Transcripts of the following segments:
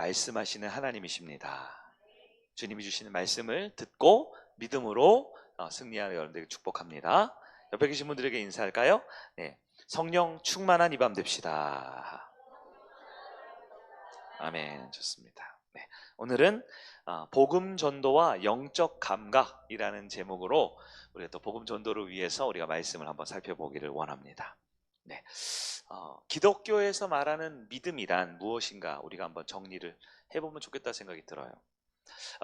말씀하시는 하나님이십니다. 주님이 주시는 말씀을 듣고 믿음으로 승리하는 여러분들에게 축복합니다. 옆에 계신 분들에게 인사할까요? 네, 성령 충만한 이 밤 됩시다. 아멘. 좋습니다. 네, 오늘은 복음 전도와 영적 감각이라는 제목으로 우리가 또 복음 전도를 위해서 우리가 말씀을 한번 살펴보기를 원합니다. 네, 기독교에서 말하는 믿음이란 무엇인가 우리가 한번 정리를 해보면 좋겠다 생각이 들어요.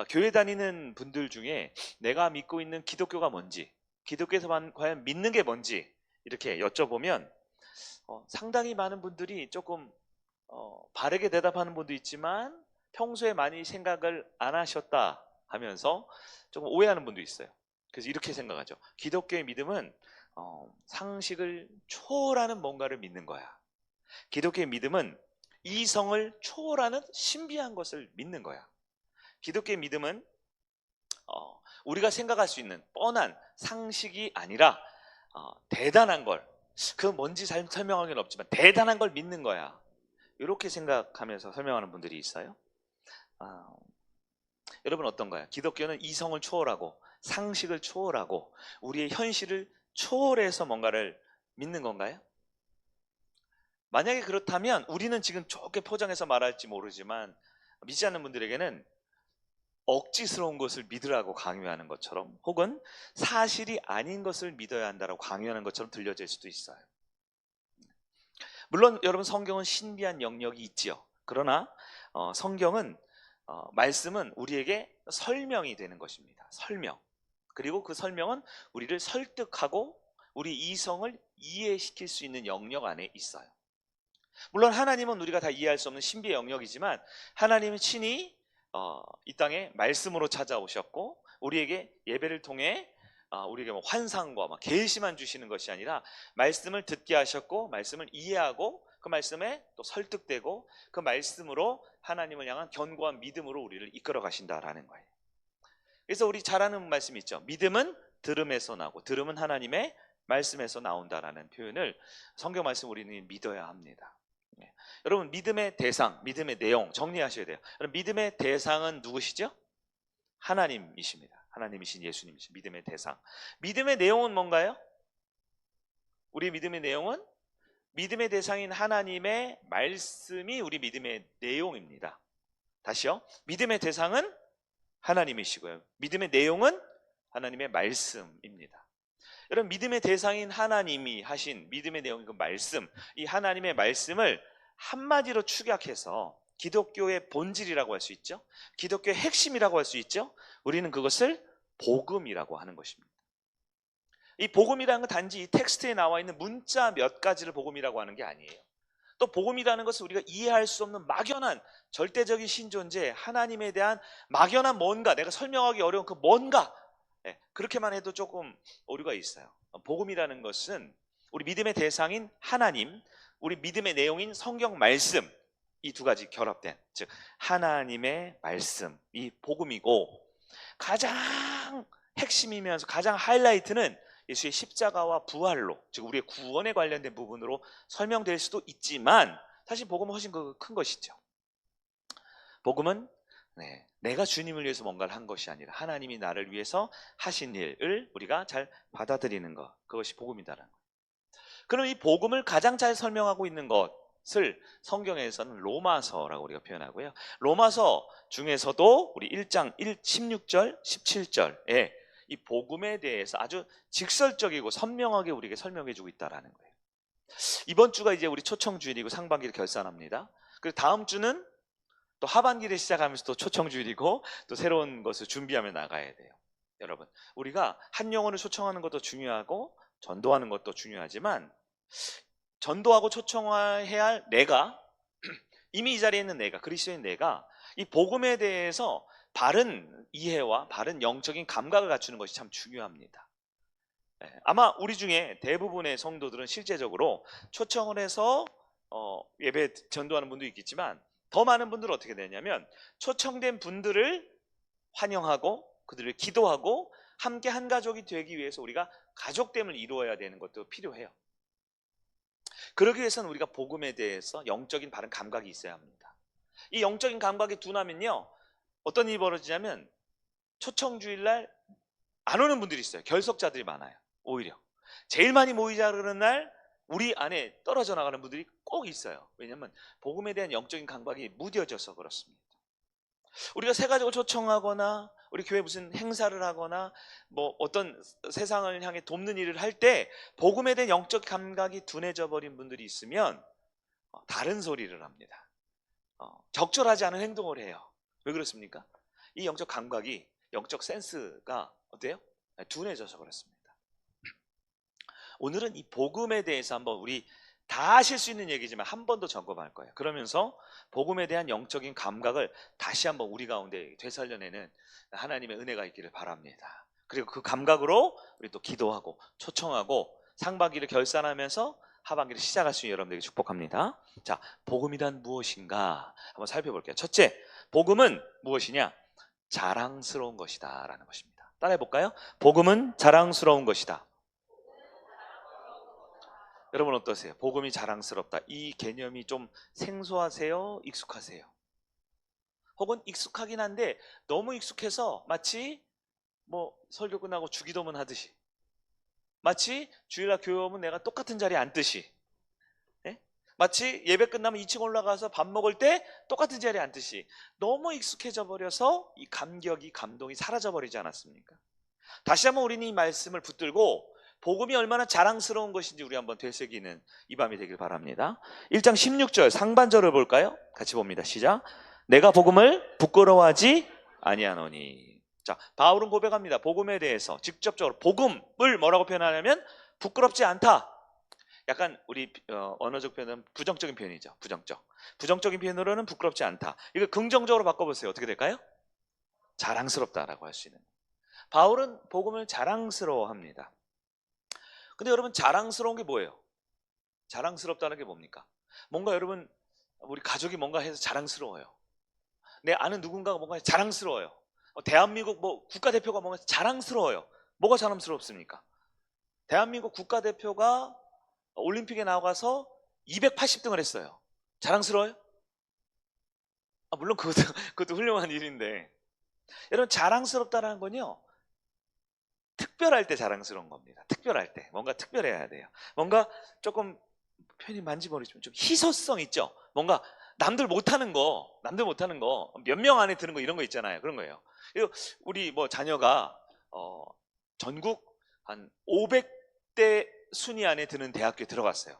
교회 다니는 분들 중에 내가 믿고 있는 기독교가 뭔지, 기독교에서 과연 믿는 게 뭔지 이렇게 여쭤보면 상당히 많은 분들이 조금 바르게 대답하는 분도 있지만 평소에 많이 생각을 안 하셨다 하면서 조금 오해하는 분도 있어요. 그래서 이렇게 생각하죠. 기독교의 믿음은 상식을 초월하는 뭔가를 믿는 거야. 기독교의 믿음은 이성을 초월하는 신비한 것을 믿는 거야. 기독교의 믿음은 우리가 생각할 수 있는 뻔한 상식이 아니라 대단한 걸, 그 뭔지 잘 설명하기는 없지만 대단한 걸 믿는 거야. 이렇게 생각하면서 설명하는 분들이 있어요. 여러분 어떤가요? 기독교는 이성을 초월하고 상식을 초월하고 우리의 현실을 초월해서 뭔가를 믿는 건가요? 만약에 그렇다면 우리는 지금 좋게 포장해서 말할지 모르지만 믿지 않는 분들에게는 억지스러운 것을 믿으라고 강요하는 것처럼 혹은 사실이 아닌 것을 믿어야 한다고 강요하는 것처럼 들려질 수도 있어요. 물론 여러분 성경은 신비한 영역이 있지요. 그러나 성경은 말씀은 우리에게 설명이 되는 것입니다. 설명. 그리고 그 설명은 우리를 설득하고 우리 이성을 이해시킬 수 있는 영역 안에 있어요. 물론 하나님은 우리가 다 이해할 수 없는 신비의 영역이지만 하나님은 친히 이 땅에 말씀으로 찾아오셨고 우리에게 예배를 통해 우리에게 뭐 환상과 계시만 주시는 것이 아니라 말씀을 듣게 하셨고 말씀을 이해하고 그 말씀에 또 설득되고 그 말씀으로 하나님을 향한 견고한 믿음으로 우리를 이끌어 가신다라는 거예요. 그래서 우리 잘 아는 말씀이 있죠. 믿음은 들음에서 나고 들음은 하나님의 말씀에서 나온다라는 표현을 성경 말씀 우리는 믿어야 합니다. 여러분 믿음의 대상, 믿음의 내용 정리하셔야 돼요. 여러분 믿음의 대상은 누구시죠? 하나님이십니다. 하나님이신 예수님이신 믿음의 대상. 믿음의 내용은 뭔가요? 우리 믿음의 내용은 믿음의 대상인 하나님의 말씀이 우리 믿음의 내용입니다. 다시요. 믿음의 대상은 하나님이시고요. 믿음의 내용은 하나님의 말씀입니다. 여러분 믿음의 대상인 하나님이 하신 믿음의 내용인 그 말씀, 이 하나님의 말씀을 한마디로 축약해서 기독교의 본질이라고 할 수 있죠. 기독교의 핵심이라고 할 수 있죠. 우리는 그것을 복음이라고 하는 것입니다. 이 복음이라는 건 단지 이 텍스트에 나와 있는 문자 몇 가지를 복음이라고 하는 게 아니에요. 또 복음이라는 것은 우리가 이해할 수 없는 막연한 절대적인 신존재, 하나님에 대한 막연한 뭔가, 내가 설명하기 어려운 그 뭔가, 그렇게만 해도 조금 오류가 있어요. 복음이라는 것은 우리 믿음의 대상인 하나님, 우리 믿음의 내용인 성경 말씀, 이 두 가지 결합된, 즉 하나님의 말씀이 복음이고 가장 핵심이면서 가장 하이라이트는 예수의 십자가와 부활로, 즉 우리의 구원에 관련된 부분으로 설명될 수도 있지만 사실 복음은 훨씬 큰 것이죠. 복음은 내가 주님을 위해서 뭔가를 한 것이 아니라 하나님이 나를 위해서 하신 일을 우리가 잘 받아들이는 것, 그것이 복음이다라는 거예요. 그럼 이 복음을 가장 잘 설명하고 있는 것을 성경에서는 로마서라고 우리가 표현하고요. 로마서 중에서도 우리 1장 16절, 17절에 이 복음에 대해서 아주 직설적이고 선명하게 우리에게 설명해주고 있다는 거예요. 이번 주가 이제 우리 초청주일이고 상반기를 결산합니다. 그리고 다음 주는 또 하반기를 시작하면서 또 초청주일이고 또 새로운 것을 준비하며 나가야 돼요. 여러분 우리가 한 영혼을 초청하는 것도 중요하고 전도하는 것도 중요하지만 전도하고 초청해야 할 내가 이미 이 자리에 있는 내가 그리스도인 내가 이 복음에 대해서 바른 이해와 바른 영적인 감각을 갖추는 것이 참 중요합니다. 아마 우리 중에 대부분의 성도들은 실제적으로 초청을 해서 예배 전도하는 분도 있겠지만 더 많은 분들은 어떻게 되냐면 초청된 분들을 환영하고 그들을 기도하고 함께 한 가족이 되기 위해서 우리가 가족됨을 이루어야 되는 것도 필요해요. 그러기 위해서는 우리가 복음에 대해서 영적인 바른 감각이 있어야 합니다. 이 영적인 감각이 둔하면요, 어떤 일이 벌어지냐면 초청주일날 안 오는 분들이 있어요. 결석자들이 많아요. 오히려 제일 많이 모이자 그러는 날 우리 안에 떨어져 나가는 분들이 꼭 있어요. 왜냐하면 복음에 대한 영적인 감각이 무뎌져서 그렇습니다. 우리가 새 가족을 초청하거나 우리 교회 무슨 행사를 하거나 뭐 어떤 세상을 향해 돕는 일을 할 때 복음에 대한 영적 감각이 둔해져 버린 분들이 있으면 다른 소리를 합니다. 적절하지 않은 행동을 해요. 왜 그렇습니까? 이 영적 감각이, 영적 센스가 어때요? 둔해져서 그렇습니다. 오늘은 이 복음에 대해서 한번 우리 다 하실 수 있는 얘기지만 한 번 더 점검할 거예요. 그러면서 복음에 대한 영적인 감각을 다시 한번 우리 가운데 되살려내는 하나님의 은혜가 있기를 바랍니다. 그리고 그 감각으로 우리 또 기도하고 초청하고 상반기를 결산하면서 하반기를 시작할 수 있는 여러분들에게 축복합니다. 자, 복음이란 무엇인가 한번 살펴볼게요. 첫째, 복음은 무엇이냐? 자랑스러운 것이다 라는 것입니다. 따라해 볼까요? 복음은 자랑스러운 것이다. 여러분 어떠세요? 복음이 자랑스럽다. 이 개념이 좀 생소하세요? 익숙하세요? 혹은 익숙하긴 한데 너무 익숙해서 마치 뭐 설교 끝나고 주기도문 하듯이, 마치 주일날 교회 오면 내가 똑같은 자리에 앉듯이, 예? 마치 예배 끝나면 2층 올라가서 밥 먹을 때 똑같은 자리에 앉듯이 너무 익숙해져 버려서 이 감격이, 감동이 사라져 버리지 않았습니까? 다시 한번 우리는 이 말씀을 붙들고 복음이 얼마나 자랑스러운 것인지 우리 한번 되새기는 이 밤이 되길 바랍니다. 1장 16절 상반절을 볼까요? 같이 봅니다. 시작. 내가 복음을 부끄러워하지 아니하노니. 자, 바울은 고백합니다. 복음에 대해서 직접적으로 복음을 뭐라고 표현하냐면 부끄럽지 않다. 약간 우리 언어적 표현은 부정적인 표현이죠. 부정적인 표현으로는 부끄럽지 않다. 이거 긍정적으로 바꿔보세요. 어떻게 될까요? 자랑스럽다라고 할 수 있는. 바울은 복음을 자랑스러워합니다. 근데 여러분, 자랑스러운 게 뭐예요? 자랑스럽다는 게 뭡니까? 뭔가 여러분, 우리 가족이 뭔가 해서 자랑스러워요. 내 아는 누군가가 뭔가 해서 자랑스러워요. 대한민국 뭐 국가대표가 뭔가 해서 자랑스러워요. 뭐가 자랑스럽습니까? 대한민국 국가대표가 올림픽에 나가서 280등을 했어요. 자랑스러워요? 물론 그것도 훌륭한 일인데, 여러분, 자랑스럽다는 건요, 특별할 때 자랑스러운 겁니다. 특별할 때 뭔가 특별해야 돼요. 뭔가 조금 표현이 만지버리지만 좀 희소성 있죠. 뭔가 남들 못하는 거 몇 명 안에 드는 거 이런 거 있잖아요. 그런 거예요. 그리고 우리 뭐 자녀가 전국 한 500대 순위 안에 드는 대학교에 들어갔어요.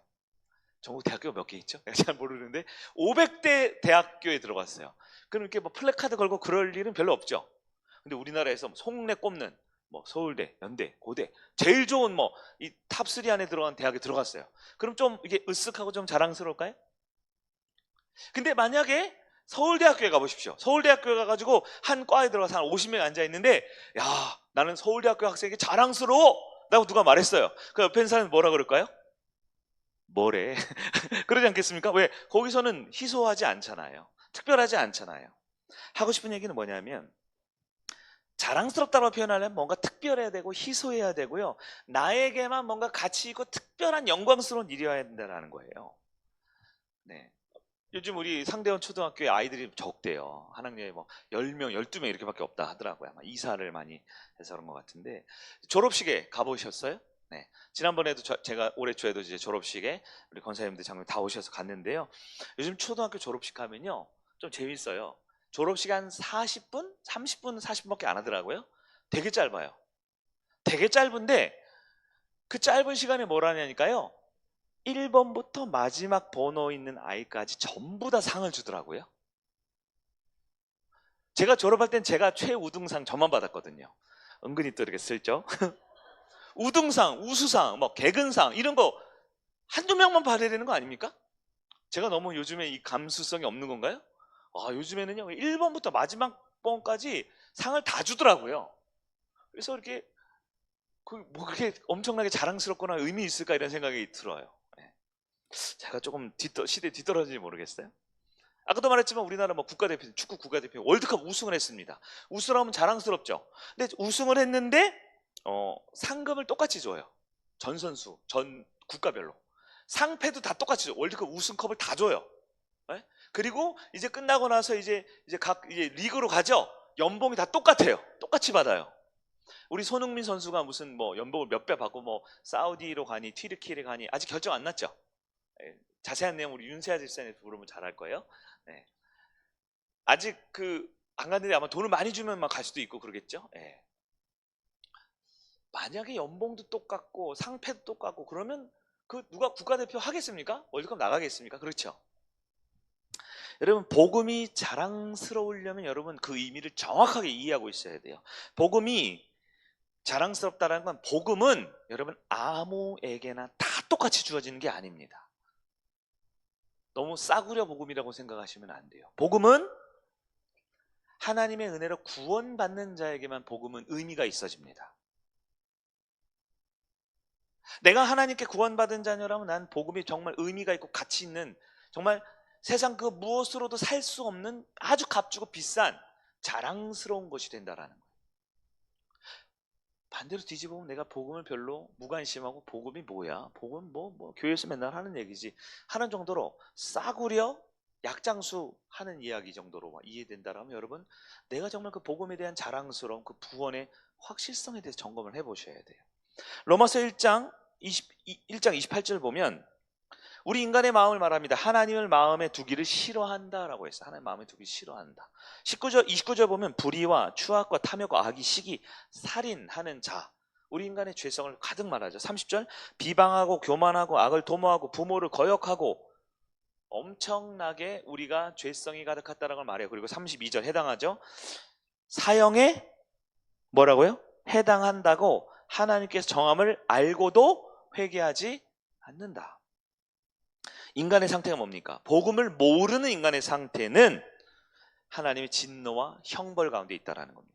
전국 대학교가 몇 개 있죠? 내가 잘 모르는데 500대 대학교에 들어갔어요. 그럼 이렇게 뭐 플래카드 걸고 그럴 일은 별로 없죠. 근데 우리나라에서 속내 꼽는 뭐 서울대, 연대, 고대 제일 좋은 뭐 이 탑3 안에 들어간 대학에 들어갔어요. 그럼 좀 이게 으쓱하고 좀 자랑스러울까요? 근데 만약에 서울대학교에 가보십시오. 서울대학교에 가가지고 한 과에 들어가서 한 50명 앉아있는데, 야, 나는 서울대학교 학생에게 자랑스러워 라고 누가 말했어요. 그 옆에 있는 사람은 뭐라 그럴까요? 뭐래? 그러지 않겠습니까? 왜? 거기서는 희소하지 않잖아요. 특별하지 않잖아요. 하고 싶은 얘기는 뭐냐면, 자랑스럽다고 표현하려면 뭔가 특별해야 되고 희소해야 되고요. 나에게만 뭔가 가치 있고 특별한 영광스러운 일이어야 된다는 거예요. 네. 요즘 우리 상대원 초등학교에 아이들이 적대요. 한 학년에 뭐 10명, 12명 이렇게밖에 없다 하더라고요. 아마 이사를 많이 해서 그런 것 같은데. 졸업식에 가보셨어요? 네. 지난번에도 제가 올해 초에도 이제 졸업식에 우리 권사님들 장로님 다 오셔서 갔는데요. 요즘 초등학교 졸업식 가면요, 좀 재밌어요. 졸업식 한 40분? 30분, 40분밖에 안 하더라고요. 되게 짧아요. 되게 짧은데 그 짧은 시간에 뭘 하냐니까요. 1번부터 마지막 번호 있는 아이까지 전부 다 상을 주더라고요. 제가 졸업할 땐 제가 최우등상 저만 받았거든요. 은근히 또 이렇게 슬죠. 우등상, 우수상, 뭐 개근상 이런 거 한두 명만 받아야 되는 거 아닙니까? 제가 너무 요즘에 이 감수성이 없는 건가요? 요즘에는요 1번부터 마지막 번까지 상을 다 주더라고요. 그래서 이렇게 뭐 그렇게 엄청나게 자랑스럽거나 의미 있을까 이런 생각이 들어요. 제가 조금 시대에 뒤떨어지는지 모르겠어요. 아까도 말했지만 우리나라 뭐 국가대표, 축구 국가대표 월드컵 우승을 했습니다. 우승을 하면 자랑스럽죠. 근데 우승을 했는데 상금을 똑같이 줘요. 전 선수, 전 국가별로. 상패도 다 똑같이 줘요. 월드컵 우승컵을 다 줘요. 네? 그리고 이제 끝나고 나서 이제 리그로 가죠. 연봉이 다 똑같아요. 똑같이 받아요. 우리 손흥민 선수가 무슨 뭐 연봉을 몇 배 받고 뭐 사우디로 가니 튀르키예로 가니 아직 결정 안 났죠. 예, 자세한 내용 우리 윤세아 집사님 부르면 잘할 거예요. 네. 아직 안 갔는데 아마 돈을 많이 주면 막 갈 수도 있고 그러겠죠. 예. 만약에 연봉도 똑같고 상패도 똑같고 그러면 누가 국가대표 하겠습니까? 월드컵 나가겠습니까? 그렇죠. 여러분, 복음이 자랑스러우려면 여러분 그 의미를 정확하게 이해하고 있어야 돼요. 복음이 자랑스럽다는 건, 복음은 여러분 아무에게나 다 똑같이 주어지는 게 아닙니다. 너무 싸구려 복음이라고 생각하시면 안 돼요. 복음은 하나님의 은혜로 구원받는 자에게만 복음은 의미가 있어집니다. 내가 하나님께 구원받은 자녀라면 난 복음이 정말 의미가 있고 가치 있는, 정말 세상 그 무엇으로도 살 수 없는 아주 값주고 비싼 자랑스러운 것이 된다라는 거예요. 반대로 뒤집어보면 내가 복음을 별로 무관심하고 복음이 뭐야? 복음 뭐 교회에서 맨날 하는 얘기지 하는 정도로 싸구려 약장수 하는 이야기 정도로 이해된다라면 여러분, 내가 정말 그 복음에 대한 자랑스러운 그 구원의 확실성에 대해서 점검을 해보셔야 돼요. 로마서 1장 28절 보면 우리 인간의 마음을 말합니다. 하나님을 마음에 두기를 싫어한다라고 했어요. 하나님 마음에 두기 싫어한다. 29절 보면 불의와 추악과 탐욕과 악의, 시기, 살인하는 자, 우리 인간의 죄성을 가득 말하죠. 30절 비방하고 교만하고 악을 도모하고 부모를 거역하고, 엄청나게 우리가 죄성이 가득하다는 걸 말해요. 그리고 32절 해당하죠. 사형에 뭐라고요? 해당한다고 하나님께서 정함을 알고도 회개하지 않는다. 인간의 상태가 뭡니까? 복음을 모르는 인간의 상태는 하나님의 진노와 형벌 가운데 있다는 겁니다.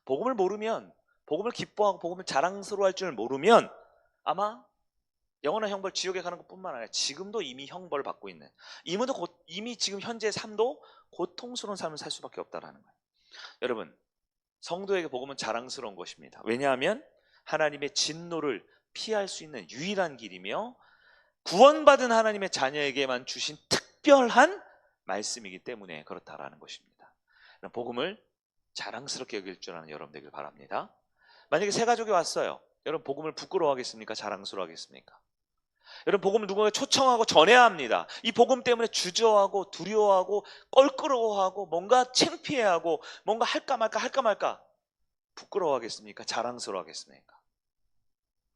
복음을 모르면, 복음을 기뻐하고 복음을 자랑스러워할 줄 모르면 아마 영원한 형벌, 지옥에 가는 것뿐만 아니라 지금도 이미 형벌을 받고 있는, 이미 지금 현재 삶도 고통스러운 삶을 살 수밖에 없다는 거예요. 여러분, 성도에게 복음은 자랑스러운 것입니다. 왜냐하면 하나님의 진노를 피할 수 있는 유일한 길이며 구원받은 하나님의 자녀에게만 주신 특별한 말씀이기 때문에 그렇다라는 것입니다. 복음을 자랑스럽게 여길 줄 아는 여러분 되길 바랍니다. 만약에 새 가족이 왔어요. 여러분 복음을 부끄러워하겠습니까? 자랑스러워하겠습니까? 여러분 복음을 누군가 초청하고 전해야 합니다. 이 복음 때문에 주저하고 두려워하고 껄끄러워하고 뭔가 창피해하고 뭔가 할까 말까 부끄러워하겠습니까? 자랑스러워하겠습니까?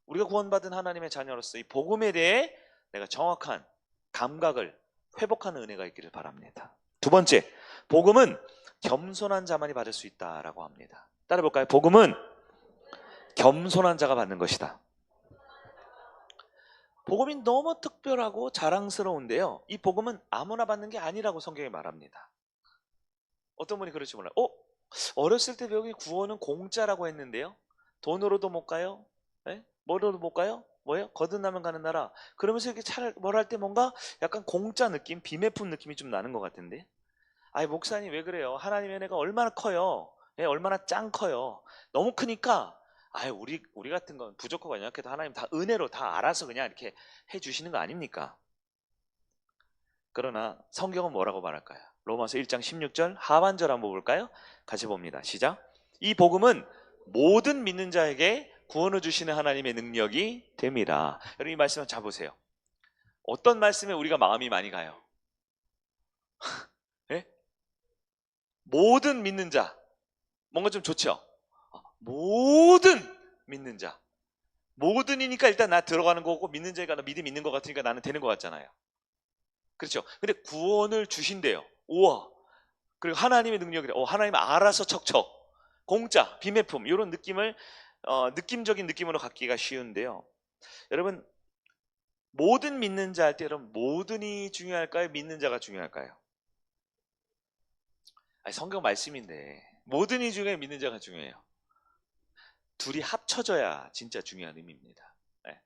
우리가 구원받은 하나님의 자녀로서 이 복음에 대해 내가 정확한 감각을 회복하는 은혜가 있기를 바랍니다. 두 번째, 복음은 겸손한 자만이 받을 수 있다라고 합니다. 따라볼까요? 복음은 겸손한 자가 받는 것이다. 복음이 너무 특별하고 자랑스러운데요, 이 복음은 아무나 받는 게 아니라고 성경이 말합니다. 어떤 분이 그럴지 몰라요. 어렸을 때 배우기 구원은 공짜라고 했는데요, 돈으로도 못 가요? 네? 뭐로도 못 가요? 뭐예요? 거듭나면 가는 나라. 그러면서 이렇게 뭘 할 때 뭔가 약간 공짜 느낌, 비매품 느낌이 좀 나는 것 같은데, 아이 목사님 왜 그래요? 하나님의 은혜가 얼마나 커요? 예, 얼마나 짱 커요? 너무 크니까 우리 같은 건 부족하고 연약해도 하나님 다 은혜로 다 알아서 그냥 이렇게 해주시는 거 아닙니까? 그러나 성경은 뭐라고 말할까요? 로마서 1장 16절 하반절 한번 볼까요? 같이 봅니다. 시작. 이 복음은 모든 믿는 자에게 구원을 주시는 하나님의 능력이 됩니다. 여러분 이 말씀을 잘 보세요. 어떤 말씀에 우리가 마음이 많이 가요? 네? 모든 믿는 자, 뭔가 좀 좋죠? 모든 믿는 자, 모든이니까 일단 나 들어가는 거고, 믿는 자가 나 믿음 있는 것 같으니까 나는 되는 것 같잖아요. 그렇죠? 근데 구원을 주신대요. 우와. 그리고 하나님의 능력이래. 하나님 알아서 척척 공짜 비매품, 이런 느낌을 느낌적인 느낌으로 갖기가 쉬운데요, 여러분 모든 믿는 자 할 때 여러분 모든이 중요할까요? 믿는 자가 중요할까요? 성경 말씀인데 모든이 중요해요? 믿는 자가 중요해요? 둘이 합쳐져야 진짜 중요한 의미입니다. 네.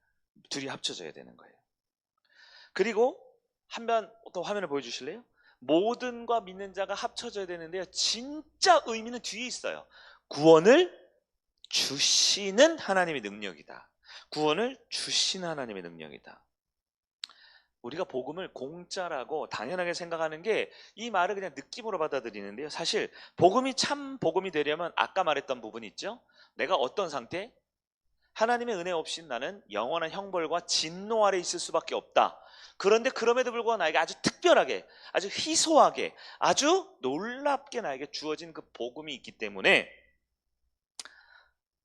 둘이 합쳐져야 되는 거예요. 그리고 한 번 더 화면을 보여주실래요? 모든과 믿는 자가 합쳐져야 되는데요, 진짜 의미는 뒤에 있어요. 구원을 주시는 하나님의 능력이다. 구원을 주시는 하나님의 능력이다. 우리가 복음을 공짜라고 당연하게 생각하는 게 이 말을 그냥 느낌으로 받아들이는데요. 사실 복음이 참 복음이 되려면 아까 말했던 부분이 있죠. 내가 어떤 상태? 하나님의 은혜 없이 나는 영원한 형벌과 진노 아래 있을 수밖에 없다. 그런데 그럼에도 불구하고 나에게 아주 특별하게, 아주 희소하게, 아주 놀랍게 나에게 주어진 그 복음이 있기 때문에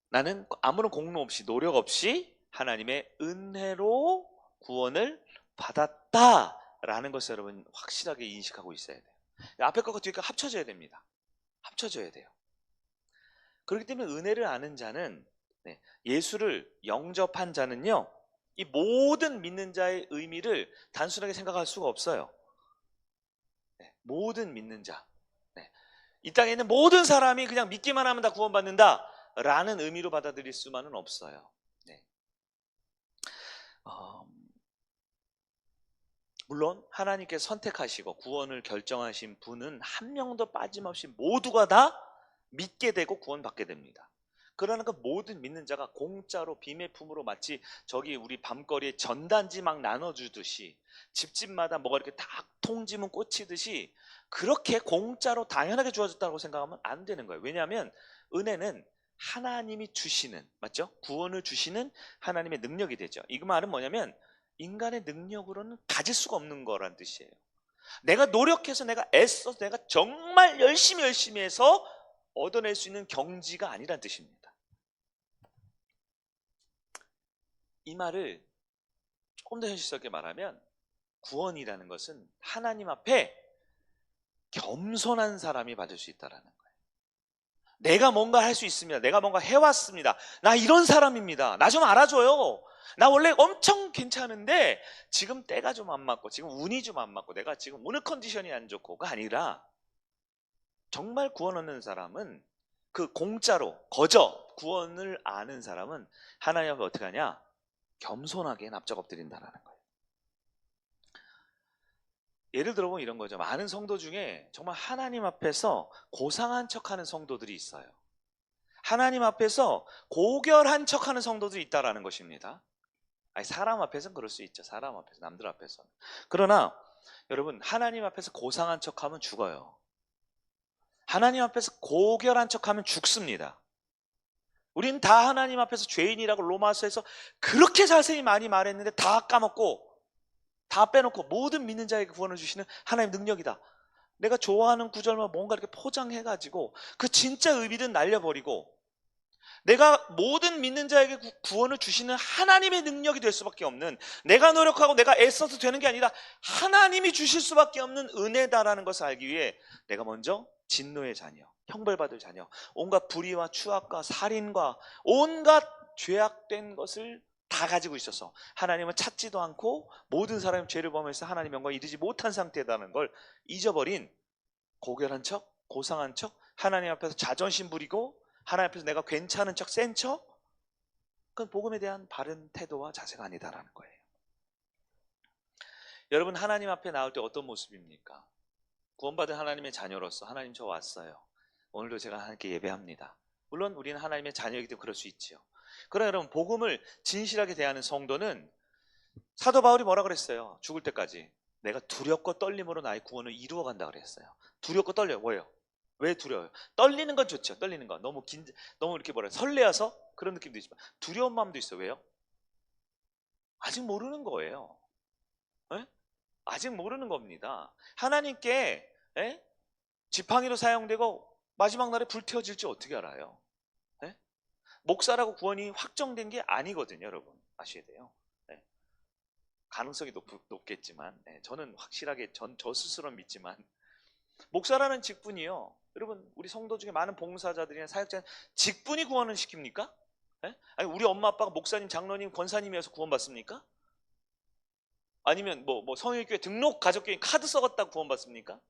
나는 아무런 공로 없이, 노력 없이 하나님의 은혜로 구원을 받았다라는 것을 여러분 확실하게 인식하고 있어야 돼요. 앞에 거과 뒤에 거 합쳐져야 됩니다. 합쳐져야 돼요. 그렇기 때문에 은혜를 아는 자는, 예수를 영접한 자는요, 이 모든 믿는 자의 의미를 단순하게 생각할 수가 없어요. 모든 믿는 자, 이 땅에 있는 모든 사람이 그냥 믿기만 하면 다 구원받는다 라는 의미로 받아들일 수만은 없어요. 물론 하나님께서 선택하시고 구원을 결정하신 분은 한 명도 빠짐없이 모두가 다 믿게 되고 구원받게 됩니다. 그러나 그 모든 믿는 자가 공짜로 비매품으로 마치 저기 우리 밤거리에 전단지 막 나눠주듯이 집집마다 뭐가 이렇게 딱 통지문 꽂히듯이 그렇게 공짜로 당연하게 주어졌다고 생각하면 안 되는 거예요. 왜냐하면 은혜는 하나님이 주시는, 맞죠? 구원을 주시는 하나님의 능력이 되죠. 이 말은 뭐냐면 인간의 능력으로는 가질 수가 없는 거란 뜻이에요. 내가 노력해서, 내가 애써서, 내가 정말 열심히 해서 얻어낼 수 있는 경지가 아니란 뜻입니다. 이 말을 조금 더 현실스럽게 말하면 구원이라는 것은 하나님 앞에 겸손한 사람이 받을 수 있다는 거예요. 내가 뭔가 할 수 있습니다. 내가 뭔가 해왔습니다. 나 이런 사람입니다. 나 좀 알아줘요. 나 원래 엄청 괜찮은데 지금 때가 좀 안 맞고 지금 운이 좀 안 맞고 내가 지금 오늘 컨디션이 안 좋고가 아니라 정말 구원 얻는 사람은 그 공짜로 거저 구원을 아는 사람은 하나님 앞에 어떻게 하냐? 겸손하게 납작 엎드린다는 거예요. 예를 들어보면 이런 거죠. 많은 성도 중에 정말 하나님 앞에서 고상한 척하는 성도들이 있어요. 하나님 앞에서 고결한 척하는 성도들이 있다라는 것입니다. 아니, 사람 앞에서는 그럴 수 있죠. 사람 앞에서, 남들 앞에서는. 그러나 여러분, 하나님 앞에서 고상한 척하면 죽어요. 하나님 앞에서 고결한 척하면 죽습니다. 우린 다 하나님 앞에서 죄인이라고 로마서에서 그렇게 자세히 많이 말했는데 다 까먹고 다 빼놓고 모든 믿는 자에게 구원을 주시는 하나님의 능력이다. 내가 좋아하는 구절만 뭔가 이렇게 포장해가지고 그 진짜 의미는 날려버리고 내가 모든 믿는 자에게 구원을 주시는 하나님의 능력이 될 수밖에 없는, 내가 노력하고 내가 애써서 되는 게 아니라 하나님이 주실 수밖에 없는 은혜다라는 것을 알기 위해 내가 먼저 진노의 자녀, 형벌받을 자녀, 온갖 불의와 추악과 살인과 온갖 죄악된 것을 다 가지고 있어서 하나님은 찾지도 않고 모든 사람이 죄를 범해서 하나님 영광을 이루지 못한 상태라는 걸 잊어버린 고결한 척, 고상한 척, 하나님 앞에서 자존심 부리고 하나님 앞에서 내가 괜찮은 척, 센 척, 그건 복음에 대한 바른 태도와 자세가 아니다라는 거예요. 여러분, 하나님 앞에 나올 때 어떤 모습입니까? 구원받은 하나님의 자녀로서 하나님 저 왔어요. 오늘도 제가 하나님께 예배합니다. 물론 우리는 하나님의 자녀이기 때문에 그럴 수 있죠. 그러나 여러분, 복음을 진실하게 대하는 성도는 사도 바울이 뭐라 그랬어요? 죽을 때까지 내가 두렵고 떨림으로 나의 구원을 이루어간다 그랬어요. 두렵고 떨려요. 뭐예요? 왜 두려워요? 떨리는 건 좋죠. 떨리는 건 너무 너무 이렇게 설레어서 그런 느낌도 있지만 두려운 마음도 있어요. 왜요? 아직 모르는 거예요. 에? 아직 모르는 겁니다. 하나님께 지팡이로 사용되고 마지막 날에 불태워질지 어떻게 알아요? 목사라고 구원이 확정된 게 아니거든요. 여러분 아셔야 돼요. 가능성이 높겠지만 저는 확실하게 저 스스로 믿지만 목사라는 직분이요, 여러분 우리 성도 중에 많은 봉사자들이나 사역자 직분이 구원을 시킵니까? 아니 우리 엄마 아빠가 목사님, 장로님, 권사님이어서 구원받습니까? 아니면 뭐 성일교회 등록 가족교회 카드 써갔다고 구원받습니까?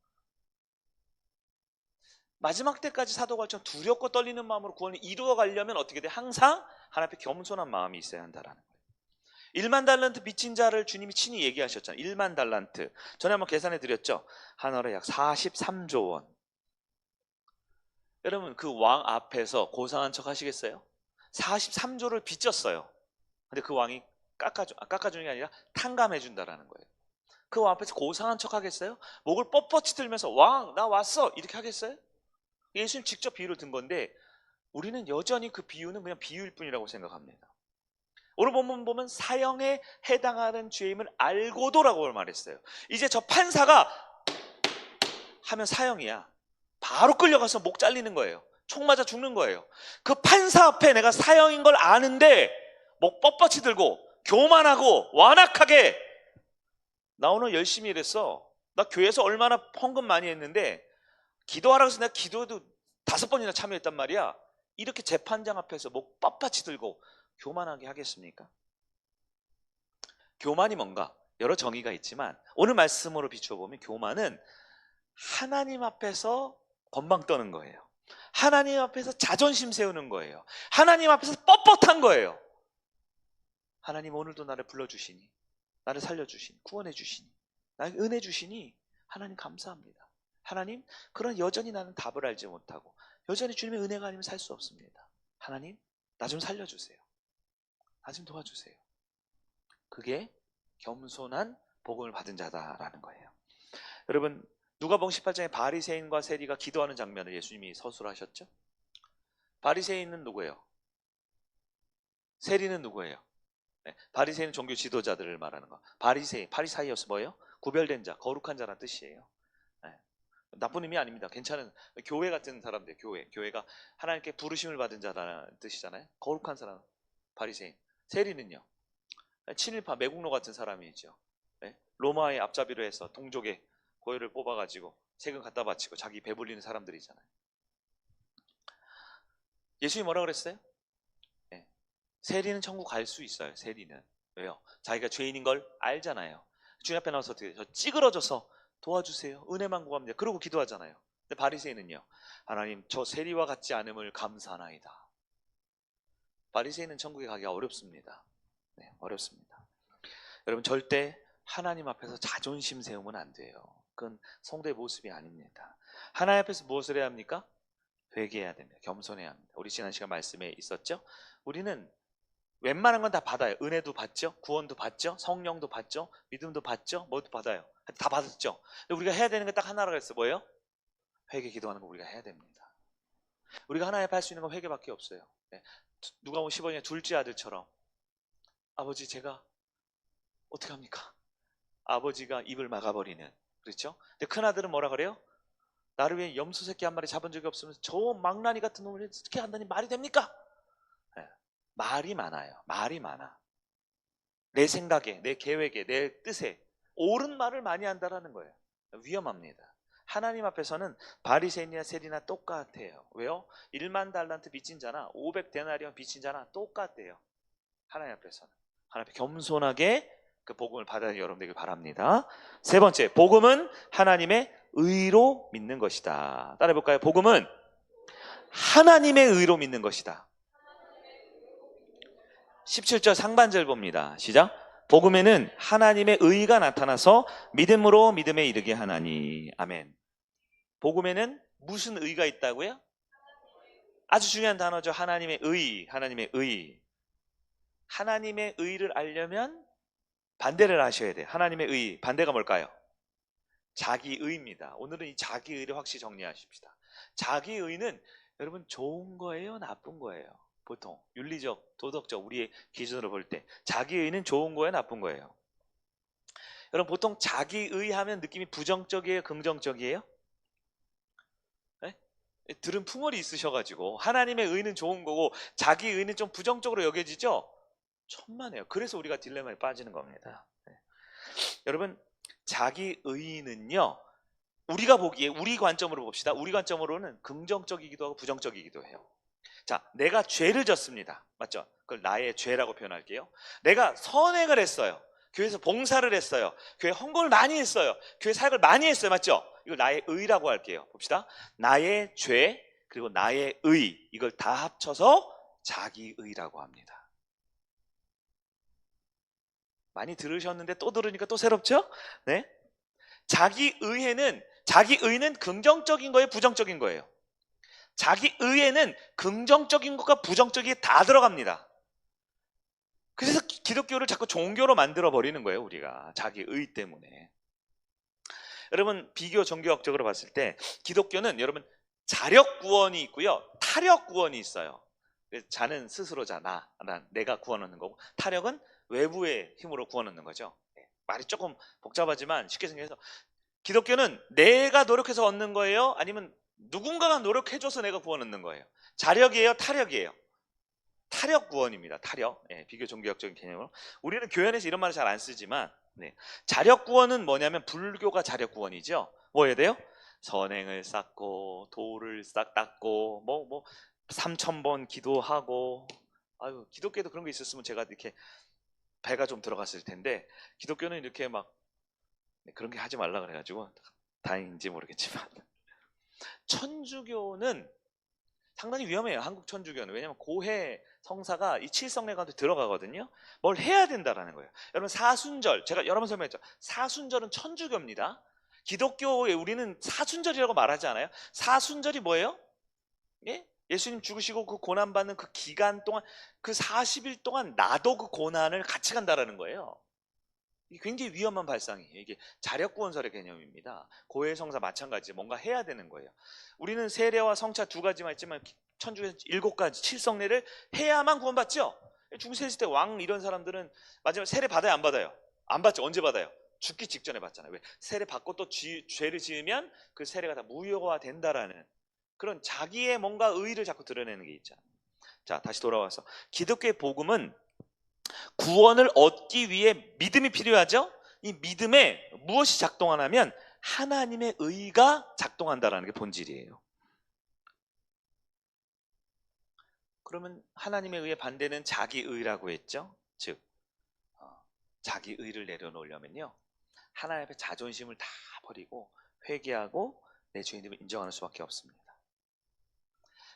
마지막 때까지 사도가 좀 두렵고 떨리는 마음으로 구원을 이루어가려면 어떻게 돼? 항상 하나님 앞에 겸손한 마음이 있어야 한다라는 거예요. 1만 달란트 빚진 자를 주님이 친히 얘기하셨잖아요. 1만 달란트. 전에 한번 계산해 드렸죠. 하나로 약 43조 원. 여러분 그 왕 앞에서 고상한 척 하시겠어요? 43조를 빚졌어요. 근데 그 왕이 깎아주는 게 아니라 탕감해 준다라는 거예요. 그 왕 앞에서 고상한 척 하겠어요? 목을 뻣뻣이 들면서 왕, 나 왔어! 이렇게 하겠어요? 예수님 직접 비유를 든 건데 우리는 여전히 그 비유는 그냥 비유일 뿐이라고 생각합니다. 오늘 본문 보면 사형에 해당하는 죄임을 알고도라고 말했어요. 이제 저 판사가 하면 사형이야. 바로 끌려가서 목 잘리는 거예요. 총 맞아 죽는 거예요. 그 판사 앞에 내가 사형인 걸 아는데 목 뻣뻣이 들고 교만하고 완악하게 나 오늘 열심히 일했어. 나 교회에서 얼마나 헌금 많이 했는데 기도하라고 해서 내가 기도에도 5번이나 참여했단 말이야. 이렇게 재판장 앞에서 목 빳빳이 들고 교만하게 하겠습니까? 교만이 뭔가? 여러 정의가 있지만 오늘 말씀으로 비추어 보면 교만은 하나님 앞에서 건방 떠는 거예요. 하나님 앞에서 자존심 세우는 거예요. 하나님 앞에서 뻣뻣한 거예요. 하나님 오늘도 나를 불러주시니, 나를 살려주시니, 구원해주시니, 나에게 은혜 주시니 하나님 감사합니다. 하나님, 그런 여전히 나는 답을 알지 못하고 여전히 주님의 은혜가 아니면 살 수 없습니다. 하나님, 나 좀 살려주세요. 나 좀 도와주세요. 그게 겸손한 복음을 받은 자다라는 거예요. 여러분, 누가복음 18장에 바리새인과 세리가 기도하는 장면을 예수님이 서술하셨죠? 바리새인은 누구예요? 세리는 누구예요? 네, 바리새인은 종교 지도자들을 말하는 거. 바리새인, 파리사이어스 뭐예요? 구별된 자, 거룩한 자라는 뜻이에요. 네, 나쁜 의미 아닙니다. 괜찮은 교회 같은 사람들, 교회가 하나님께 부르심을 받은 자라는 뜻이잖아요. 거룩한 사람, 바리새인. 세리는요, 친일파 매국노 같은 사람이죠. 네, 로마의 앞잡이로 해서 동족의 고혈을 뽑아가지고 세금 갖다 바치고 자기 배불리는 사람들이잖아요. 예수님이 뭐라 그랬어요? 네, 세리는 천국 갈 수 있어요. 세리는. 왜요? 자기가 죄인인 걸 알잖아요. 주님 앞에 나와서 어떻게 저 찌그러져서 도와주세요. 은혜만 구합니다. 그러고 기도하잖아요. 근데 바리새인은요, 하나님 저 세리와 같지 않음을 감사하나이다. 바리새인은 천국에 가기가 어렵습니다. 네, 어렵습니다. 여러분, 절대 하나님 앞에서 자존심 세우면 안 돼요. 그건 성도의 모습이 아닙니다. 하나님 앞에서 무엇을 해야 합니까? 회개해야 됩니다. 겸손해야 합니다. 우리 지난 시간 말씀에 있었죠? 우리는 웬만한 건 다 받아요. 은혜도 받죠, 구원도 받죠, 성령도 받죠, 믿음도 받죠, 뭐도 받아요. 다 받았죠. 근데 우리가 해야 되는 게 딱 하나라고 했어요. 뭐예요? 회개 기도하는 거 우리가 해야 됩니다. 우리가 하나님 앞에 할 수 있는 건 회개밖에 없어요. 네. 누가복음 15장의 둘째 아들처럼, 아버지 제가 어떻게 합니까? 아버지가 입을 막아버리는, 그렇죠? 근데 큰아들은 뭐라 그래요? 나를 위해 염소 새끼 한 마리 잡은 적이 없으면서 저 망나니 같은 놈을 어떻게 한다니 말이 됩니까? 네. 말이 많아요. 말이 많아. 내 생각에, 내 계획에, 내 뜻에 옳은 말을 많이 한다라는 거예요. 위험합니다. 하나님 앞에서는 바리새인이나 세리나 똑같아요. 왜요? 1만 달란트 빚진 자나 500데나리온 빚진 자나 똑같대요. 하나님 앞에서는. 하나님 앞에 겸손하게 그 복음을 받아야 여러분들에게 바랍니다. 세 번째, 복음은 하나님의 의로 믿는 것이다. 따라해볼까요? 복음은 하나님의 의로 믿는 것이다. 17절 상반절 봅니다. 시작. 복음에는 하나님의 의가 나타나서 믿음으로 믿음에 이르게 하나니. 아멘. 복음에는 무슨 의가 있다고요? 아주 중요한 단어죠. 하나님의 의. 하나님의 의. 하나님의 의를 알려면 반대를 하셔야 돼요. 하나님의 의, 반대가 뭘까요? 자기의입니다. 오늘은 이 자기의를 확실히 정리하십시다. 자기의는 여러분 좋은 거예요? 나쁜 거예요? 보통 윤리적, 도덕적 우리의 기준으로 볼 때 자기의는 좋은 거예요? 나쁜 거예요? 여러분 보통 자기의 하면 느낌이 부정적이에요? 긍정적이에요? 네? 들은 풍월이 있으셔가지고 하나님의 의는 좋은 거고 자기의는 좀 부정적으로 여겨지죠? 천만에요. 그래서 우리가 딜레마에 빠지는 겁니다. 네. 여러분 자기의는요, 우리가 보기에 우리 관점으로 봅시다. 우리 관점으로는 긍정적이기도 하고 부정적이기도 해요. 자, 내가 죄를 졌습니다. 맞죠? 그걸 나의 죄라고 표현할게요. 내가 선행을 했어요. 교회에서 봉사를 했어요. 교회 헌금을 많이 했어요. 교회 사역을 많이 했어요. 맞죠? 이걸 나의 의라고 할게요. 봅시다. 나의 죄 그리고 나의 의, 이걸 다 합쳐서 자기의라고 합니다. 많이 들으셨는데 또 들으니까 또 새롭죠? 네? 자기의는 긍정적인 거예요? 부정적인 거예요? 자기의에는 긍정적인 것과 부정적인 게 다 들어갑니다. 그래서 기독교를 자꾸 종교로 만들어 버리는 거예요. 우리가 자기의 때문에. 여러분 비교 종교학적으로 봤을 때 기독교는 여러분 자력 구원이 있고요, 타력 구원이 있어요. 자는 스스로 자, 내가 구원 얻는 거고, 타력은 외부의 힘으로 구원 얻는 거죠. 말이 조금 복잡하지만 쉽게 생각해서 기독교는 내가 노력해서 얻는 거예요? 아니면 누군가가 노력해줘서 내가 구원 얻는 거예요? 자력이에요? 타력이에요? 타력 구원입니다. 타력. 비교 종교학적인 개념으로. 우리는 교회에서 이런 말을 잘 안 쓰지만, 자력 구원은 뭐냐면 불교가 자력 구원이죠. 뭐 해야 돼요? 선행을 쌓고 도를 싹 닦고 3,000번 기도하고. 아유, 기독교도 그런 게 있었으면 제가 이렇게 배가 좀 들어갔을 텐데, 기독교는 이렇게 막 그런 게 하지 말라 그래가지고 다행인지 모르겠지만 천주교는 상당히 위험해요. 한국 천주교는. 왜냐하면 고해 성사가 이 칠성례 가운데 들어가거든요. 뭘 해야 된다라는 거예요. 여러분 사순절, 제가 여러 번 설명했죠. 사순절은 천주교입니다. 기독교에 우리는 사순절이라고 말하지 않아요. 사순절이 뭐예요? 예수님 죽으시고 그 고난받는 그 기간 동안, 그 40일 동안 나도 그 고난을 같이 간다라는 거예요. 이게 굉장히 위험한 발상이에요. 이게 자력구원설의 개념입니다. 고해성사 마찬가지, 뭔가 해야 되는 거예요. 우리는 세례와 성차 두 가지만 있지만 천주교에서 7가지 칠성례를 해야만 구원받죠. 중세 시대 왕 이런 사람들은 마지막 세례 받아요, 안 받아요? 안 받죠. 언제 받아요? 죽기 직전에 받잖아요. 왜? 세례 받고 또 죄를 지으면 그 세례가 다 무효가 된다라는 그런 자기의 뭔가 의의를 자꾸 드러내는 게 있잖아요. 자, 다시 돌아와서 기독교의 복음은 구원을 얻기 위해 믿음이 필요하죠. 이 믿음에 무엇이 작동하냐면 하나님의 의가 작동한다는 게 본질이에요. 그러면 하나님의 의의 반대는 자기의라고 했죠. 즉 자기의를 내려놓으려면요, 하나님 앞에 자존심을 다 버리고 회개하고 내 죄인임을 인정하는 수밖에 없습니다.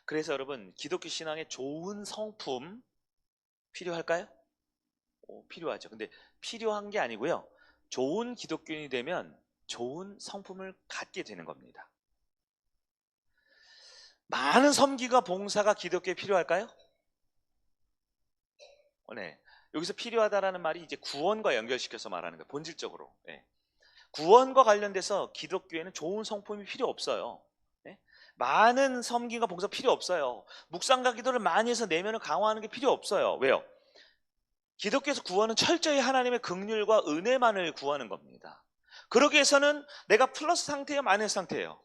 그래서 여러분 기독교 신앙에 좋은 성품 필요할까요? 필요하죠. 근데 필요한 게 아니고요, 좋은 기독교인이 되면 좋은 성품을 갖게 되는 겁니다. 많은 섬기가 봉사가 기독교에 필요할까요? 네. 여기서 필요하다라는 말이 이제 구원과 연결시켜서 말하는 거예요. 본질적으로. 구원과 관련돼서 기독교에는 좋은 성품이 필요 없어요. 많은 섬김과 봉사 필요 없어요. 묵상과 기도를 많이 해서 내면을 강화하는 게 필요 없어요. 왜요? 기독교에서 구원은 철저히 하나님의 긍휼과 은혜만을 구하는 겁니다. 그러기 위해서는 내가 플러스 상태예요, 마이너스 상태예요?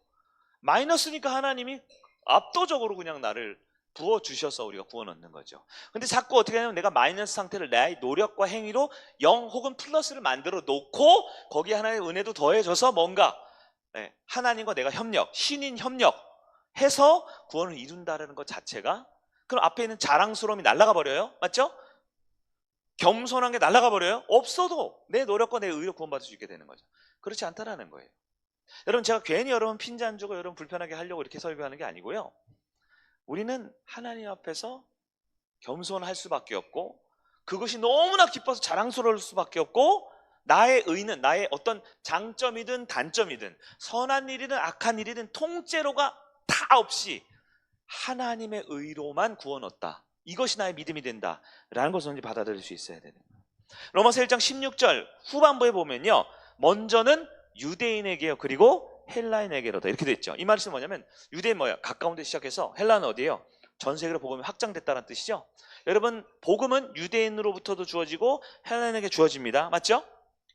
마이너스니까 하나님이 압도적으로 그냥 나를 부어주셔서 우리가 구원 얻는 거죠. 근데 자꾸 어떻게 하냐면 내가 마이너스 상태를 나의 노력과 행위로 0 혹은 플러스를 만들어 놓고 거기에 하나님의 은혜도 더해져서 뭔가 하나님과 내가 협력, 신인 협력 해서 구원을 이룬다는 것 자체가, 그럼 앞에 있는 자랑스러움이 날아가 버려요. 맞죠? 겸손한 게 날아가 버려요. 없어도 내 노력과 내 의로 구원받을 수 있게 되는 거죠. 그렇지 않다라는 거예요. 여러분, 제가 괜히 여러분 핀잔 주고 여러분 불편하게 하려고 이렇게 설교하는 게 아니고요, 우리는 하나님 앞에서 겸손할 수밖에 없고 그것이 너무나 기뻐서 자랑스러울 수밖에 없고, 나의 의는 나의 어떤 장점이든 단점이든 선한 일이든 악한 일이든 통째로가 다 없이 하나님의 의로만 구원 얻다, 이것이 나의 믿음이 된다라는 것을 받아들일 수 있어야 되는 거예요. 로마서 1장 16절 후반부에 보면요, 먼저는 유대인에게요 그리고 헬라인에게로다 이렇게 돼 있죠. 이 말씀은 뭐냐면 유대인 뭐야? 가까운 데 시작해서 헬라는 어디예요? 전 세계로 복음이 확장됐다는 뜻이죠. 여러분, 복음은 유대인으로부터도 주어지고 헬라인에게 주어집니다. 맞죠?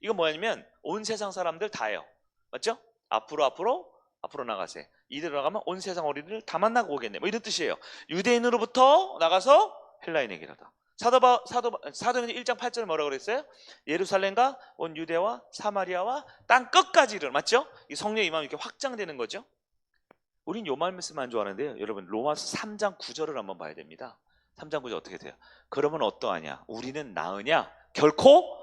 이건 뭐냐면 온 세상 사람들 다예요. 맞죠? 앞으로 나가세. 이대로 나가면 온 세상 어린이들 다 만나고 오겠네, 뭐 이런 뜻이에요. 유대인으로부터 나가서 헬라인에게로다. 사도행전 1장 8절에 뭐라고 그랬어요? 예루살렘과 온 유대와 사마리아와 땅 끝까지 이르러. 맞죠? 이 성령의 임함이 이렇게 확장되는 거죠. 우린 요 말씀만 좋아하는데요, 여러분 로마서 3장 9절을 한번 봐야 됩니다. 3장 9절 어떻게 돼요? 그러면 어떠하냐? 우리는 나으냐? 결코.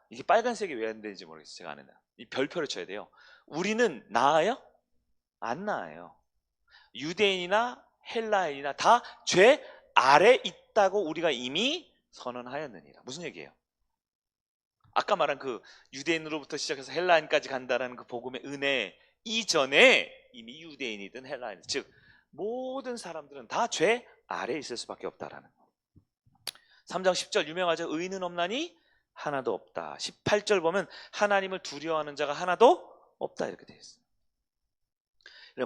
이게 빨간색이 왜 안 되는지 모르겠어요. 제가 아는 이 별표를 쳐야 돼요. 우리는 나아요? 안 나아요. 유대인이나 헬라인이나 다 죄 아래 있다고 우리가 이미 선언하였느니라. 무슨 얘기예요? 아까 말한 그 유대인으로부터 시작해서 헬라인까지 간다는 그 복음의 은혜 이전에 이미 유대인이든 헬라인, 즉 모든 사람들은 다 죄 아래에 있을 수밖에 없다라는 거. 3장 10절 유명하죠. 의인은 없나니 하나도 없다. 18절 보면 하나님을 두려워하는 자가 하나도 없다 이렇게 되어 있어요.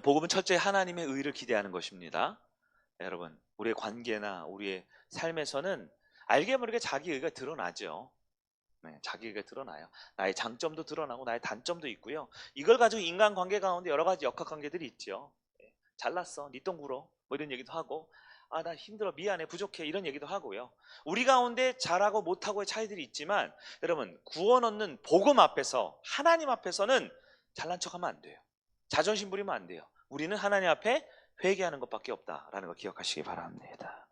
복음은 철저히 하나님의 의를 기대하는 것입니다. 여러분, 우리의 관계나 우리의 삶에서는 알게 모르게 자기 의가 드러나죠. 네, 자기 의가 드러나요. 나의 장점도 드러나고 나의 단점도 있고요. 이걸 가지고 인간관계 가운데 여러 가지 역학관계들이 있죠. 잘났어, 니 똥 굴어, 뭐 이런 얘기도 하고, 아, 나 힘들어, 미안해, 부족해, 이런 얘기도 하고요. 우리 가운데 잘하고 못하고의 차이들이 있지만, 여러분, 구원 얻는 복음 앞에서, 하나님 앞에서는 잘난 척하면 안 돼요. 자존심 부리면 안 돼요. 우리는 하나님 앞에 회개하는 것밖에 없다라는 거 기억하시기 바랍니다.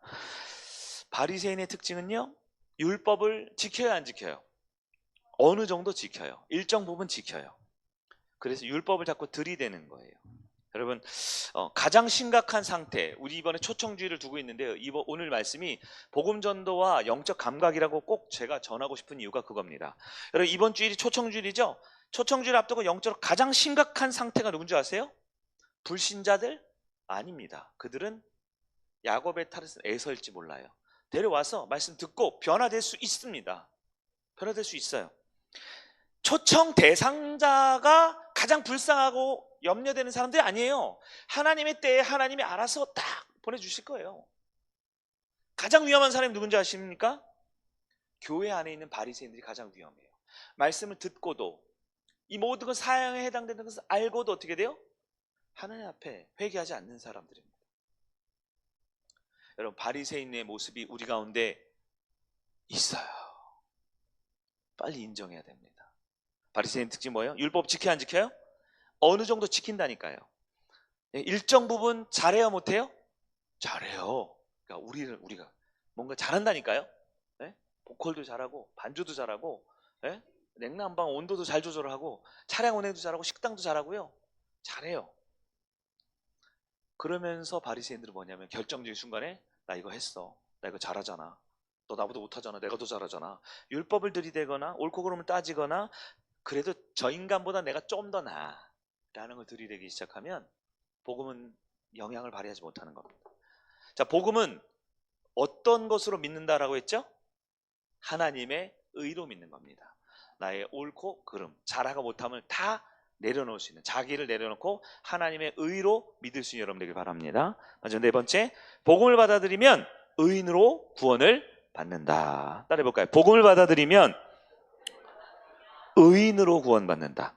바리새인의 특징은요, 율법을 지켜야 안 지켜요? 어느 정도 지켜요. 일정 부분 지켜요. 그래서 율법을 자꾸 들이대는 거예요. 여러분, 가장 심각한 상태, 우리 이번에 초청주의를 두고 있는데요. 오늘 말씀이 복음 전도와 영적 감각이라고 꼭 제가 전하고 싶은 이유가 그겁니다. 여러분, 이번 주일이 초청주일이죠? 초청주의를 앞두고 영적으로 가장 심각한 상태가 누군지 아세요? 불신자들? 아닙니다. 그들은 야곱의 탈에서 에서일지 몰라요. 데려와서 말씀 듣고 변화될 수 있습니다. 변화될 수 있어요. 초청 대상자가 가장 불쌍하고 염려되는 사람들이 아니에요. 하나님의 때에 하나님이 알아서 딱 보내주실 거예요. 가장 위험한 사람이 누군지 아십니까? 교회 안에 있는 바리새인들이 가장 위험해요. 말씀을 듣고도 이 모든 것 사형에 해당되는 것을 알고도 어떻게 돼요? 하나님 앞에 회개하지 않는 사람들입니다. 여러분, 바리새인의 모습이 우리 가운데 있어요. 빨리 인정해야 됩니다. 바리새인 특징이 뭐예요? 율법 지켜야 안 지켜요? 어느 정도 지킨다니까요. 일정 부분 잘해요, 못해요? 잘해요. 그러니까 우리가 뭔가 잘한다니까요. 네? 보컬도 잘하고 반주도 잘하고, 네? 냉난방 온도도 잘 조절하고, 차량 운행도 잘하고, 식당도 잘하고요. 잘해요. 그러면서 바리새인들은 뭐냐면 결정적인 순간에 나 이거 했어, 나 이거 잘하잖아, 너 나보다 못하잖아, 내가 더 잘하잖아, 율법을 들이대거나 옳고 그름을 따지거나, 그래도 저 인간보다 내가 좀 더 나아 라는 걸 들이대기 시작하면 복음은 영향을 발휘하지 못하는 겁니다. 자, 복음은 어떤 것으로 믿는다라고 했죠? 하나님의 의로 믿는 겁니다. 나의 옳고 그름, 잘하고 못함을 다 내려놓을 수 있는, 자기를 내려놓고 하나님의 의로 믿을 수 있는 여러분 되길 바랍니다. 먼저 네 번째, 복음을 받아들이면 의인으로 구원을 받는다. 따라해볼까요? 복음을 받아들이면 의인으로 구원받는다.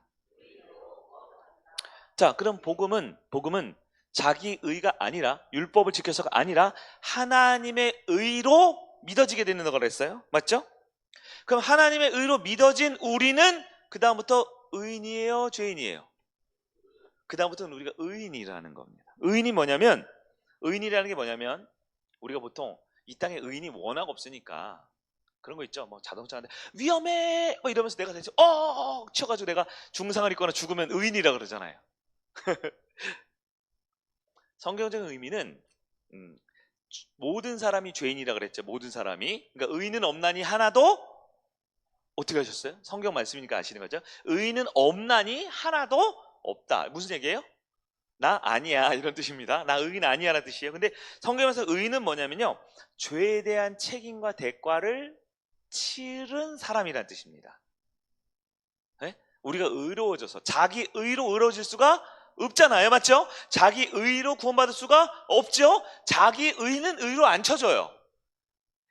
자, 그럼 복음은 자기 의가 아니라, 율법을 지켜서가 아니라 하나님의 의로 믿어지게 되는 거라 했어요. 맞죠? 그럼 하나님의 의로 믿어진 우리는 그 다음부터 의인이에요, 죄인이에요? 그 다음부터는 우리가 의인이라는 겁니다. 의인이라는 게 뭐냐면, 우리가 보통 이 땅에 의인이 워낙 없으니까 그런 거 있죠. 뭐 자동차 하는데 위험해 뭐 이러면서 내가 대체 쳐가지고 내가 중상을 입거나 죽으면 의인이라 그러잖아요. 성경적인 의미는 모든 사람이 죄인이라 그랬죠. 모든 사람이. 그러니까 의인은 없나니 하나도, 어떻게 하셨어요? 성경 말씀이니까 아시는 거죠. 의인은 없나니 하나도 없다. 무슨 얘기예요? 나 아니야 이런 뜻입니다. 나 의인 아니야 라는 뜻이에요. 근데 성경에서 의인은 뭐냐면요, 죄에 대한 책임과 대가를 치른 사람이라는 뜻입니다. 네? 우리가 의로워져서 자기 의로 의로워질 수가 없잖아요. 맞죠? 자기 의로 구원받을 수가 없죠. 자기 의는 의로 안 쳐져요.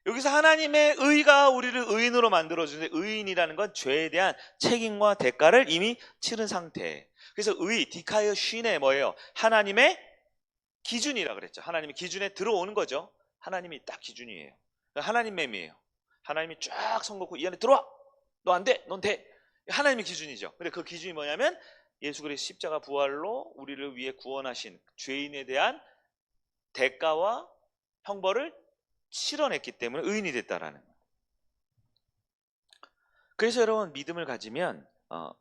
여기서 하나님의 의가 우리를 의인으로 만들어주는데, 의인이라는 건 죄에 대한 책임과 대가를 이미 치른 상태. 그래서 디카이어 쉰에 뭐예요? 하나님의 기준이라 그랬죠. 하나님의 기준에 들어오는 거죠. 하나님이 딱 기준이에요. 하나님 맴이에요. 하나님이 쫙 선거고 이 안에 들어와! 너 안 돼! 넌 돼! 하나님의 기준이죠. 근데 그 기준이 뭐냐면 예수 그리스도 십자가 부활로 우리를 위해 구원하신 죄인에 대한 대가와 형벌을 치러냈기 때문에 의인이 됐다라는 거예요. 그래서 여러분, 믿음을 가지면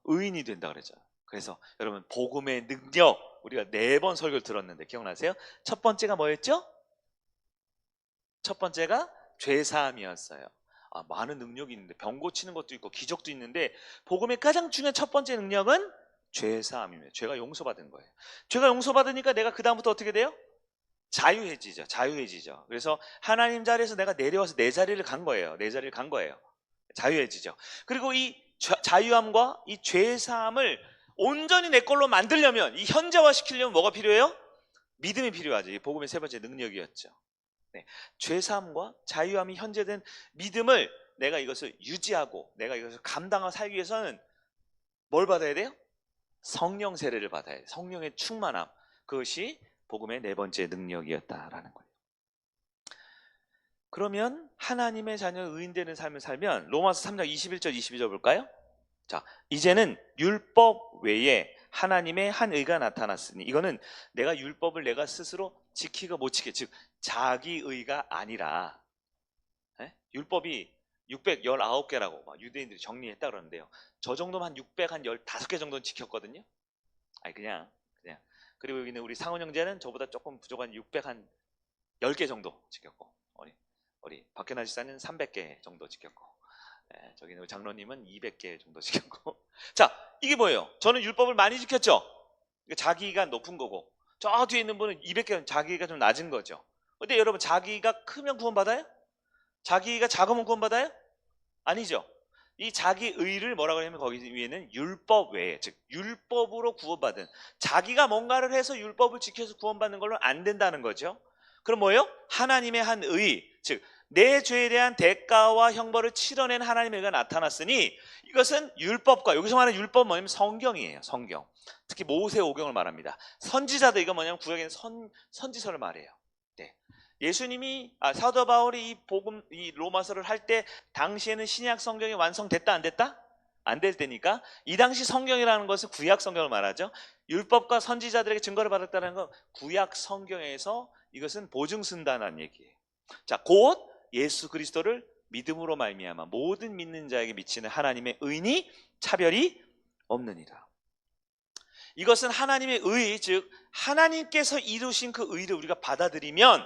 의인이 된다 그러죠. 그래서 여러분, 복음의 능력, 우리가 4번 설교를 들었는데 기억나세요? 첫 번째가 뭐였죠? 첫 번째가 죄사함이었어요. 많은 능력이 있는데, 병 고치는 것도 있고 기적도 있는데, 복음의 가장 중요한 첫 번째 능력은 죄사함입니다. 죄가 용서받은 거예요. 죄가 용서받으니까 내가 그 다음부터 어떻게 돼요? 자유해지죠. 그래서 하나님 자리에서 내가 내려와서 내 자리를 간 거예요. 자유해지죠. 그리고 이 자유함과 이 죄사함을 온전히 내 걸로 만들려면, 이 현재화 시키려면 뭐가 필요해요? 믿음이 필요하죠. 이 복음의 세 번째 능력이었죠. 네. 죄사함과 자유함이 현재된 믿음을 내가 이것을 유지하고 내가 이것을 감당하고 살기 위해서는 뭘 받아야 돼요? 성령 세례를 받아야 돼요. 성령의 충만함. 그것이 복음의 네 번째 능력이었다라는 거예요. 그러면 하나님의 자녀 의인되는 삶을 살면 로마서 3장 21절 22절 볼까요? 자, 이제는 율법 외에 하나님의 한 의가 나타났으니, 이거는 내가 율법을 내가 스스로 지키고 못 지켜, 즉 자기 의가 아니라, 율법이 619개라고 막 유대인들이 정리했다 그러는데요. 저 정도면 한 615개 정도는 지켰거든요. 아니 그냥. 그리고 여기는 우리 상원 형제는 저보다 조금 부족한 610개 정도 지켰고, 우리 박현아 집사는 300개 정도 지켰고, 저기는 우리 장로님은 200개 정도 지켰고. 자, 이게 뭐예요? 저는 율법을 많이 지켰죠. 자기가 높은 거고, 저 뒤에 있는 분은 200개는 자기가 좀 낮은 거죠. 근데 여러분, 자기가 크면 구원받아요? 자기가 작으면 구원받아요? 아니죠. 이 자기 의를 뭐라고 하냐면 거기 위에는 율법 외에, 즉 율법으로 구원받은, 자기가 뭔가를 해서 율법을 지켜서 구원받는 걸로 안 된다는 거죠. 그럼 뭐예요? 하나님의 한 의, 즉 내 죄에 대한 대가와 형벌을 치러낸 하나님의 의가 나타났으니, 이것은 율법과, 여기서 말하는 율법은 뭐냐면 성경이에요. 성경. 특히 모세오경을 말합니다. 선지자들, 이거 뭐냐면 구약에는 선지서를 말해요. 네. 예수님이 사도 바울이 이 로마서를 할 때 당시에는 신약 성경이 완성됐다 안 됐다? 안 될 때니까 이 당시 성경이라는 것은 구약 성경을 말하죠. 율법과 선지자들에게 증거를 받았다는 건 구약 성경에서 이것은 보증 쓴다는 얘기예요. 자, 곧 예수 그리스도를 믿음으로 말미암아 모든 믿는 자에게 미치는 하나님의 의니 차별이 없느니라. 이것은 하나님의 의, 즉 하나님께서 이루신 그 의를 우리가 받아들이면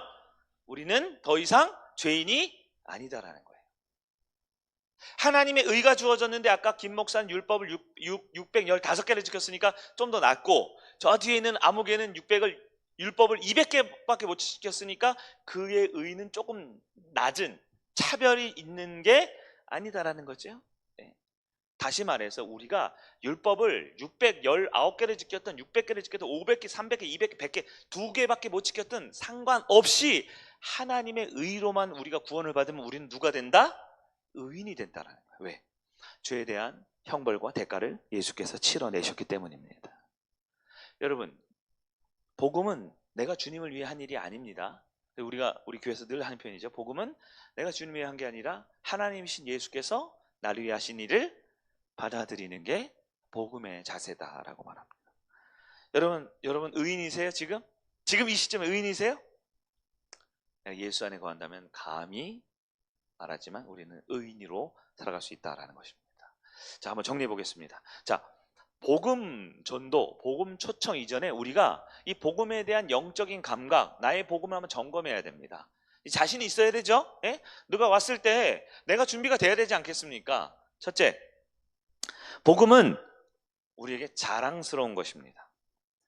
우리는 더 이상 죄인이 아니다라는 거예요. 하나님의 의가 주어졌는데, 아까 김 목사는 율법을 615개를 지켰으니까 좀 더 낫고, 저 뒤에 있는 아무개는 율법을 200개밖에 못 지켰으니까 그의 의는 조금 낮은, 차별이 있는 게 아니다라는 거죠. 네. 다시 말해서 우리가 율법을 619개를 지켰던, 600개를 지켰던, 500개, 300개, 200개, 100개, 2개밖에 못 지켰던 상관없이 하나님의 의로만 우리가 구원을 받으면 우리는 누가 된다? 의인이 된다는 거예요. 왜? 죄에 대한 형벌과 대가를 예수께서 치러내셨기 때문입니다. 여러분, 복음은 내가 주님을 위해 한 일이 아닙니다. 우리 교회에서 늘 하는 표현이죠. 복음은 내가 주님을 위해 한 게 아니라 하나님이신 예수께서 나를 위해 하신 일을 받아들이는 게 복음의 자세다라고 말합니다. 여러분 의인이세요? 지금 이 시점에 의인이세요? 예수 안에 거한다면 감히 말하지만 우리는 의인으로 살아갈 수 있다라는 것입니다. 자, 한번 정리해 보겠습니다. 자, 복음 전도, 복음 초청 이전에 우리가 이 복음에 대한 영적인 감각, 나의 복음을 한번 점검해야 됩니다. 자신이 있어야 되죠? 예? 누가 왔을 때 내가 준비가 돼야 되지 않겠습니까? 첫째, 복음은 우리에게 자랑스러운 것입니다.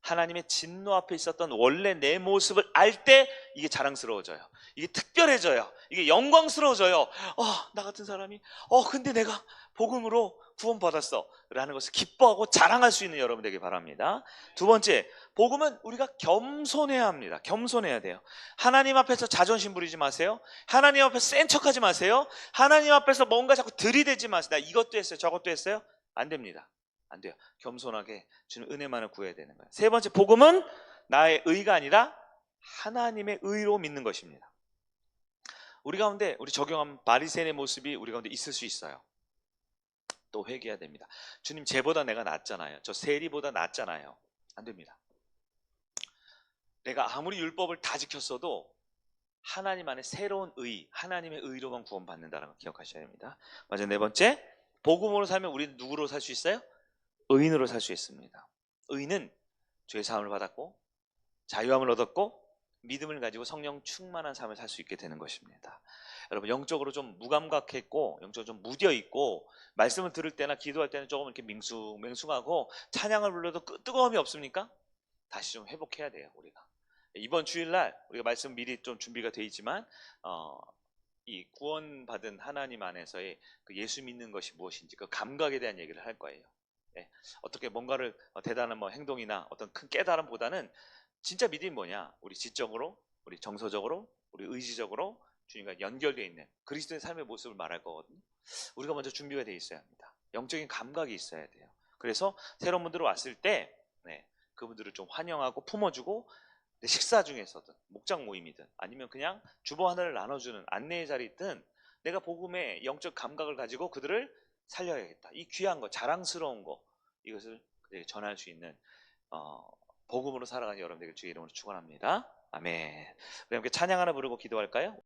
하나님의 진노 앞에 있었던 원래 내 모습을 알 때 이게 자랑스러워져요. 이게 특별해져요. 이게 영광스러워져요. 나 같은 사람이 근데 내가 복음으로 구원받았어 라는 것을 기뻐하고 자랑할 수 있는 여러분 되길 바랍니다. 두 번째, 복음은 우리가 겸손해야 합니다. 겸손해야 돼요. 하나님 앞에서 자존심 부리지 마세요. 하나님 앞에서 센 척하지 마세요. 하나님 앞에서 뭔가 자꾸 들이대지 마세요. 나 이것도 했어요, 저것도 했어요. 안 됩니다. 안 돼요. 겸손하게 주는 은혜만을 구해야 되는 거예요. 세 번째, 복음은 나의 의가 아니라 하나님의 의로 믿는 것입니다. 우리 가운데 우리 적용한 바리새인의 모습이 우리 가운데 있을 수 있어요. 또 회개해야 됩니다. 주님, 쟤보다 내가 낫잖아요. 저 세리보다 낫잖아요. 안 됩니다. 내가 아무리 율법을 다 지켰어도 하나님 안에 새로운 의, 하나님의 의로만 구원받는다는 걸 기억하셔야 됩니다. 맞아요. 네 번째, 복음으로 살면 우리는 누구로 살 수 있어요? 의인으로 살 수 있습니다. 의인은 죄 사함을 받았고 자유함을 얻었고 믿음을 가지고 성령 충만한 삶을 살 수 있게 되는 것입니다. 여러분, 영적으로 좀 무감각했고 영적으로 좀 무뎌있고 말씀을 들을 때나 기도할 때는 조금 이렇게 맹숭하고 찬양을 불러도 뜨거움이 없습니까? 다시 좀 회복해야 돼요. 우리가 이번 주일날 우리가 말씀 미리 좀 준비가 돼 있지만 이 구원받은 하나님 안에서의 그 예수 믿는 것이 무엇인지 그 감각에 대한 얘기를 할 거예요. 예, 어떻게 뭔가를 대단한 뭐 행동이나 어떤 큰 깨달음보다는 진짜 믿음이 뭐냐? 우리 지적으로, 우리 정서적으로, 우리 의지적으로 주님과 연결되어 있는 그리스도의 삶의 모습을 말할 거거든요. 우리가 먼저 준비가 되어 있어야 합니다. 영적인 감각이 있어야 돼요. 그래서 새로운 분들 왔을 때 네, 그분들을 좀 환영하고 품어주고 식사 중에서든 목장 모임이든 아니면 그냥 주보 하나를 나눠주는 안내의 자리든 내가 복음의 영적 감각을 가지고 그들을 살려야겠다. 이 귀한 거, 자랑스러운 거 이것을 그들에게 전할 수 있는 어, 복음으로 살아가는 여러분들에게 주의 이름으로 축원합니다. 아멘. 우리 함께 찬양 하나 부르고 기도할까요?